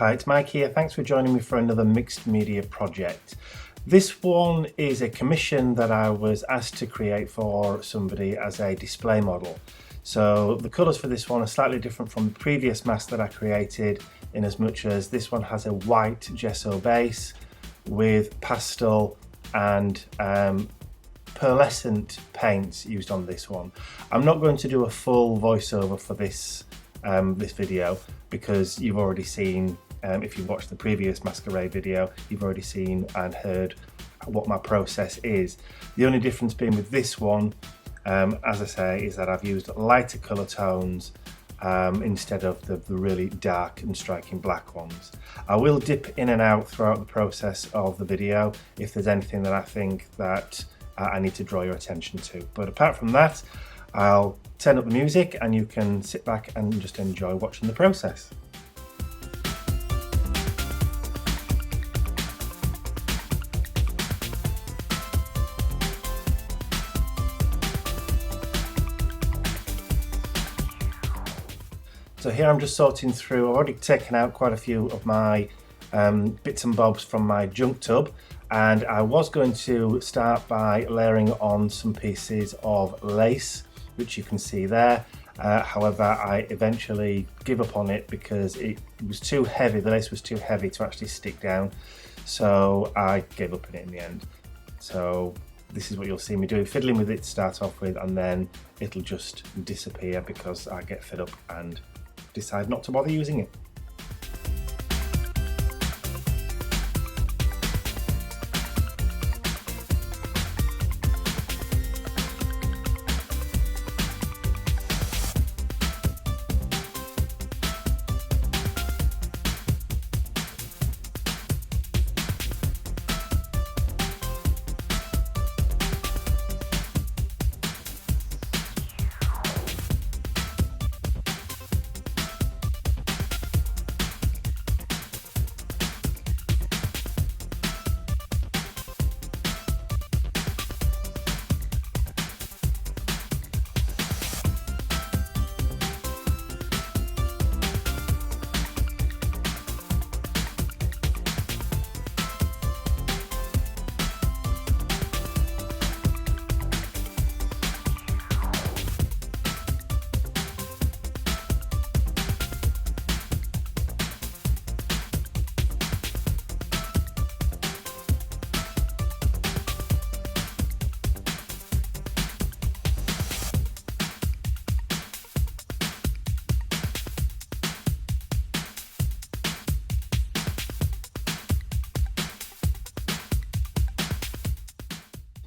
Hi, it's Mike here. Thanks for joining me for another mixed media project. This one is a commission that I was asked to create for somebody as a display model. So the colours for this one are slightly different from the previous mask that I created, in as much as this one has a white gesso base with pastel and pearlescent paints used on this one. I'm not going to do a full voiceover for this this video, because you've already seen, if you've watched the previous Masquerade video, you've already seen and heard what my process is. The only difference being with this one, as I say, is that I've used lighter colour tones instead of the really dark and striking black ones. I will dip in and out throughout the process of the video if there's anything that I think that I need to draw your attention to. But apart from that, I'll turn up the music and you can sit back and just enjoy watching the process. So here I'm just sorting through. I've already taken out quite a few of my bits and bobs from my junk tub, and I was going to start by layering on some pieces of lace, which you can see there. However, I eventually give up on it because it was too heavy. The lace was too heavy to actually stick down, so I gave up on it in the end. So this is what you'll see me doing, fiddling with it to start off with, and then it'll just disappear because I get fed up and decide not to bother using it.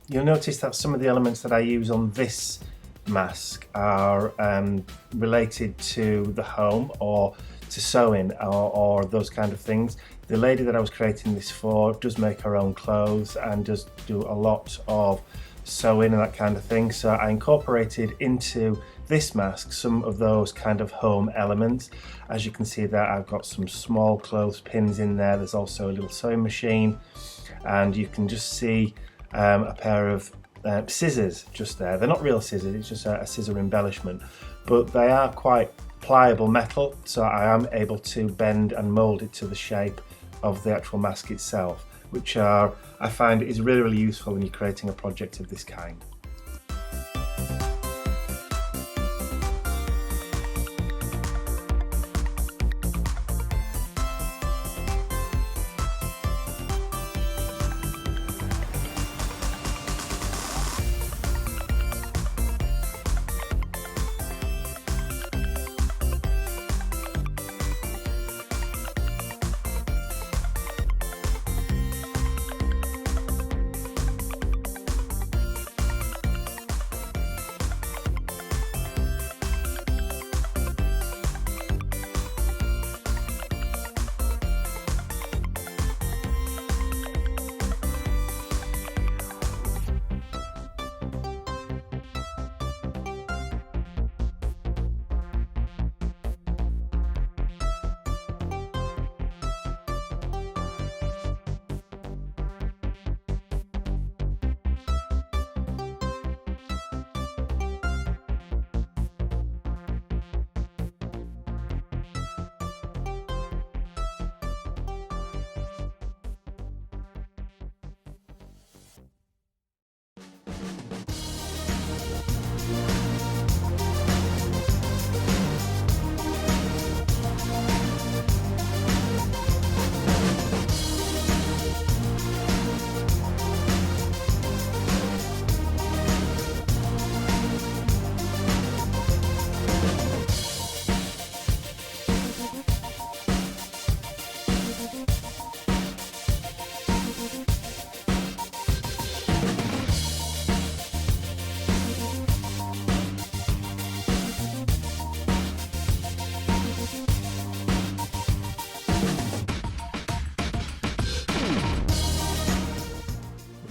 You'll notice that some of the elements that I use on this mask are related to the home or to sewing or those kind of things. The lady that I was creating this for does make her own clothes and does do a lot of sewing and that kind of thing, so I incorporated into this mask some of those kind of home elements. As you can see there, I've got some small clothes pins in there. There's also a little sewing machine, and you can just see a pair of scissors just there. They're not real scissors, it's just a scissor embellishment, but they are quite pliable metal, so I am able to bend and mold it to the shape of the actual mask itself, which I find is really useful when you're creating a project of this kind.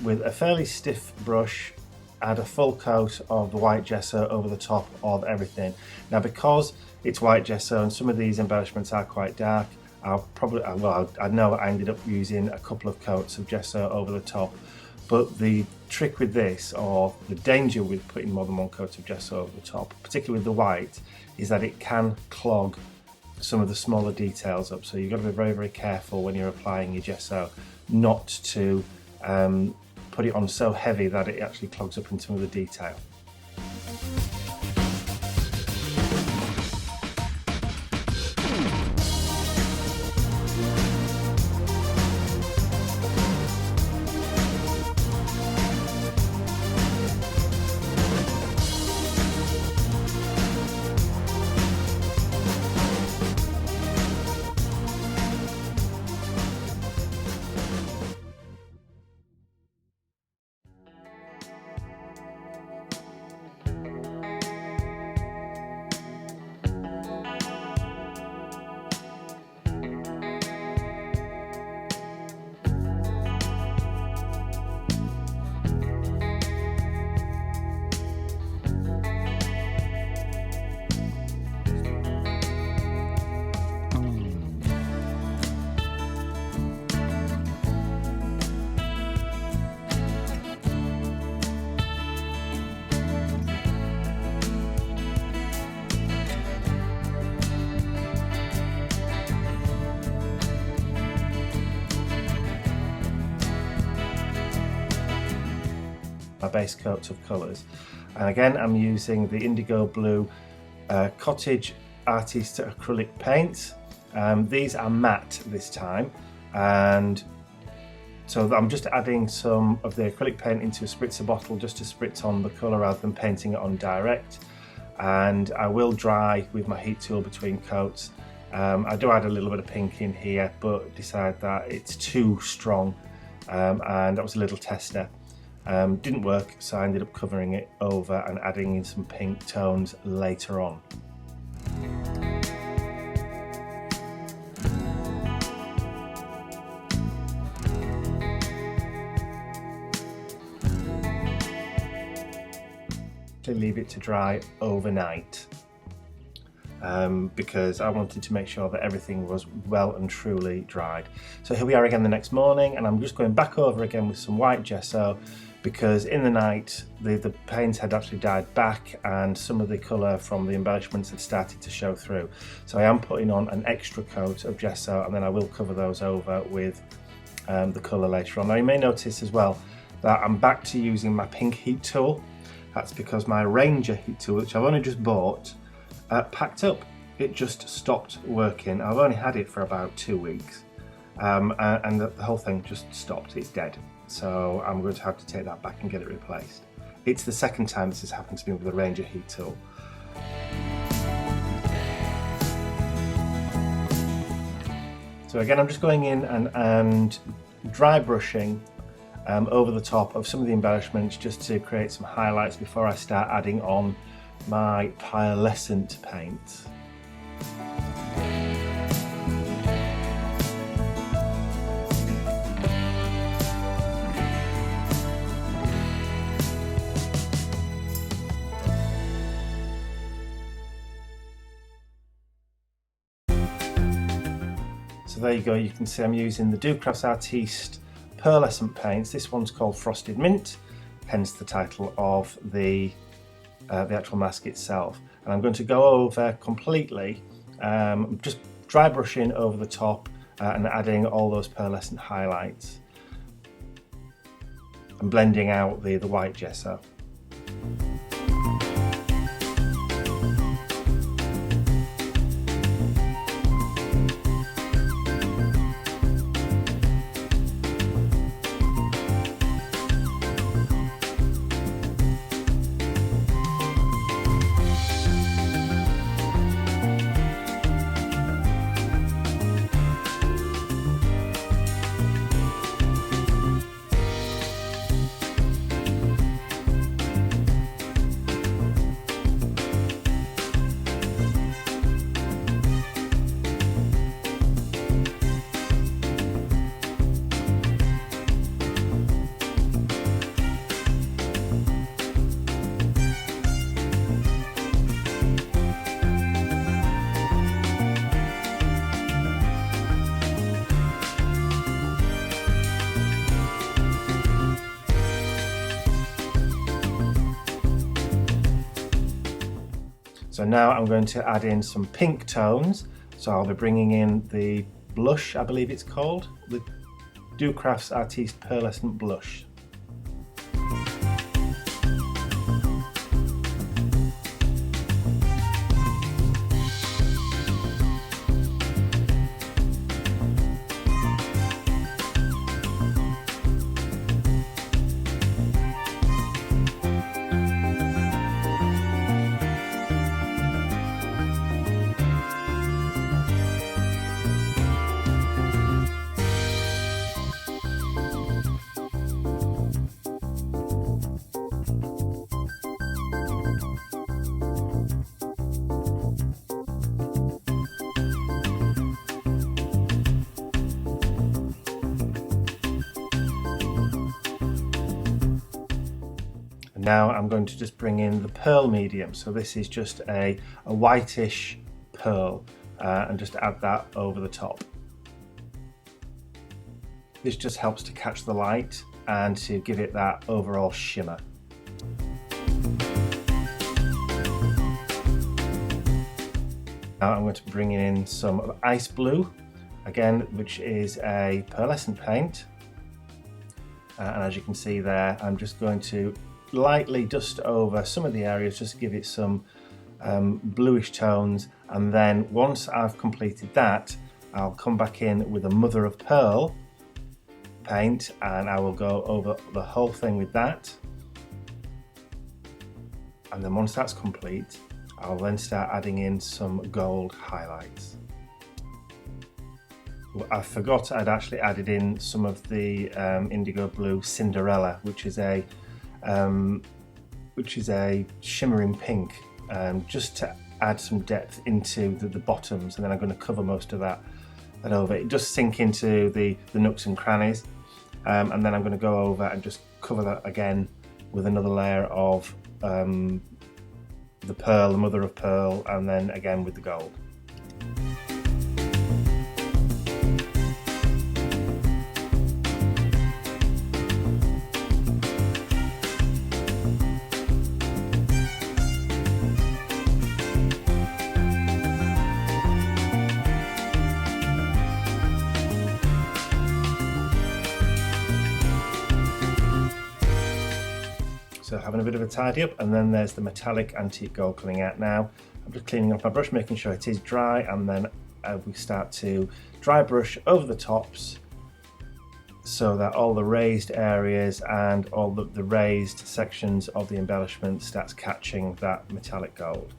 with a fairly stiff brush, add a full coat of the white gesso over the top of everything. Now, because it's white gesso and some of these embellishments are quite dark, I'll probably, well, I know I ended up using a couple of coats of gesso over the top. But the trick with this, or the danger with putting more than one coat of gesso over the top, particularly with the white, is that it can clog some of the smaller details up. So you've got to be very, very careful when you're applying your gesso not to put it on so heavy that it actually clogs up into some of the detail. My base coats of colours, and again I'm using the indigo blue cottage artist acrylic paints. These are matte this time, and so I'm just adding some of the acrylic paint into a spritzer bottle just to spritz on the colour rather than painting it on direct, and I will dry with my heat tool between coats. I do add a little bit of pink in here, but decide that it's too strong, and that was a little tester. Didn't work, so I ended up covering it over and adding in some pink tones later on. To leave it to dry overnight, because I wanted to make sure that everything was well and truly dried. So here we are again the next morning, and I'm just going back over again with some white gesso, because in the night the paint had actually died back and some of the colour from the embellishments had started to show through. So I am putting on an extra coat of gesso, and then I will cover those over with the colour later on. Now you may notice as well that I'm back to using my pink heat tool. That's because my Ranger heat tool, which I've only just bought, packed up. It just stopped working. I've only had it for about 2 weeks, and the whole thing just stopped. It's dead. So I'm going to have to take that back and get it replaced. It's the second time this has happened to me with the Ranger heat tool. So again, I'm just going in and dry brushing over the top of some of the embellishments just to create some highlights before I start adding on my pearlescent paint. So there you go, you can see I'm using the Ducrafts Artiste pearlescent paints. This one's called Frosted Mint, hence the title of the actual mask itself. And I'm going to go over completely, just dry brushing over the top and adding all those pearlescent highlights and blending out the white gesso. So now I'm going to add in some pink tones. So I'll be bringing in the blush, I believe it's called, the Crafts Artiste Pearlescent Blush. Now I'm going to just bring in the pearl medium. So this is just a whitish pearl and just add that over the top. This just helps to catch the light and to give it that overall shimmer. Now I'm going to bring in some ice blue, again, which is a pearlescent paint. And as you can see there, I'm just going to lightly dust over some of the areas just to give it some bluish tones, and then once I've completed that, I'll come back in with a mother of pearl paint and I will go over the whole thing with that. And then once that's complete, I'll then start adding in some gold highlights. I forgot I'd actually added in some of the indigo blue Cinderella, which is a shimmering pink, just to add some depth into the bottoms, and then I'm going to cover most of that over. It just sink into the nooks and crannies, and then I'm going to go over and just cover that again with another layer of the pearl, the mother of pearl, and then again with the gold. So having a bit of a tidy up, and then there's the metallic antique gold coming out now. I'm just cleaning off my brush, making sure it is dry, and then we start to dry brush over the tops so that all the raised areas and all the raised sections of the embellishment starts catching that metallic gold.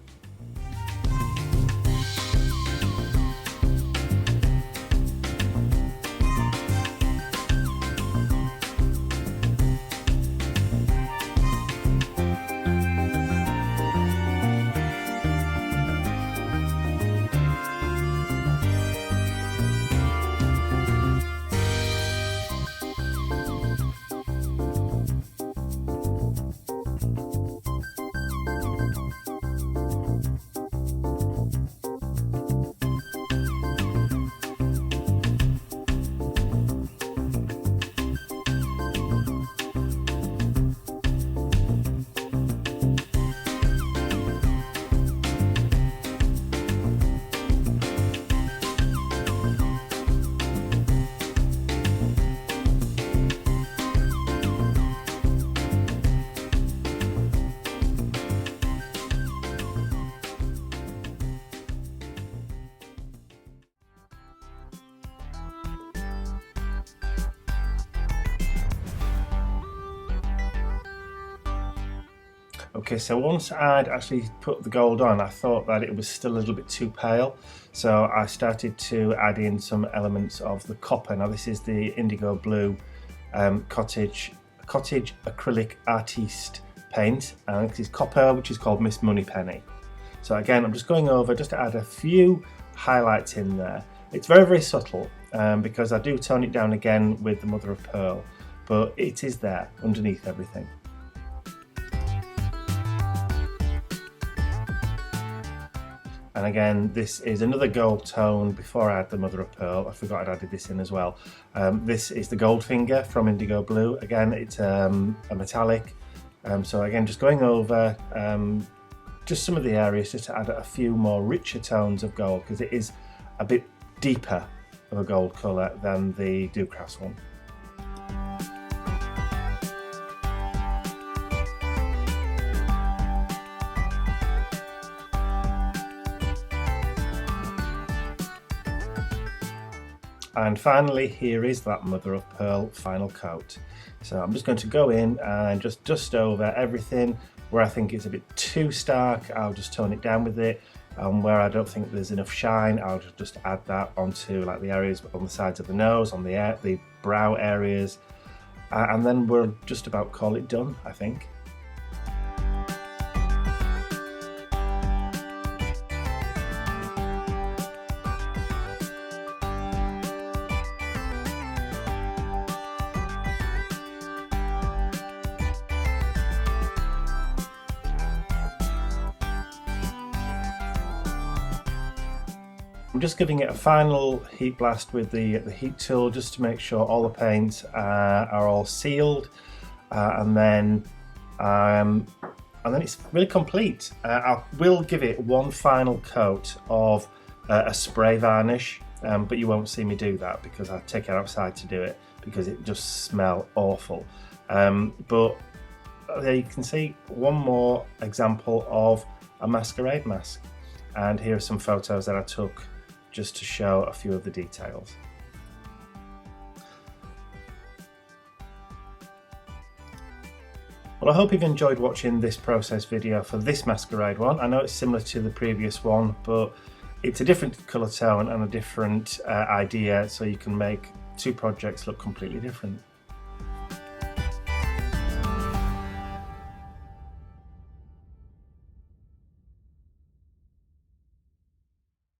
Okay, so once I'd actually put the gold on, I thought that it was still a little bit too pale, so I started to add in some elements of the copper. Now this is the indigo blue cottage acrylic artiste paint, and this is copper, which is called Miss Moneypenny. So again, I'm just going over just to add a few highlights in there. It's very, very subtle because I do tone it down again with the mother of pearl, but it is there underneath everything. And again, this is another gold tone before I add the mother of pearl. I forgot I'd added this in as well. This is the Goldfinger from Indigo Blue. Again, it's a metallic. So again, just going over just some of the areas just to add a few more richer tones of gold, because it is a bit deeper of a gold colour than the Do Crafts one. And finally, here is that mother of pearl final coat. So I'm just going to go in and just dust over everything. Where I think it's a bit too stark, I'll just tone it down with it. And where I don't think there's enough shine, I'll just add that onto like the areas on the sides of the nose, on the brow areas. And then we'll just about call it done, I think. I'm just giving it a final heat blast with the heat tool just to make sure all the paints are all sealed, and then it's really complete. I will give it one final coat of a spray varnish, but you won't see me do that because I take it outside to do it because it just smells awful. But there you can see one more example of a Masquerade mask, and here are some photos that I took just to show a few of the details. Well, I hope you've enjoyed watching this process video for this Masquerade one. I know it's similar to the previous one, but it's a different colour tone and a different idea, so you can make two projects look completely different.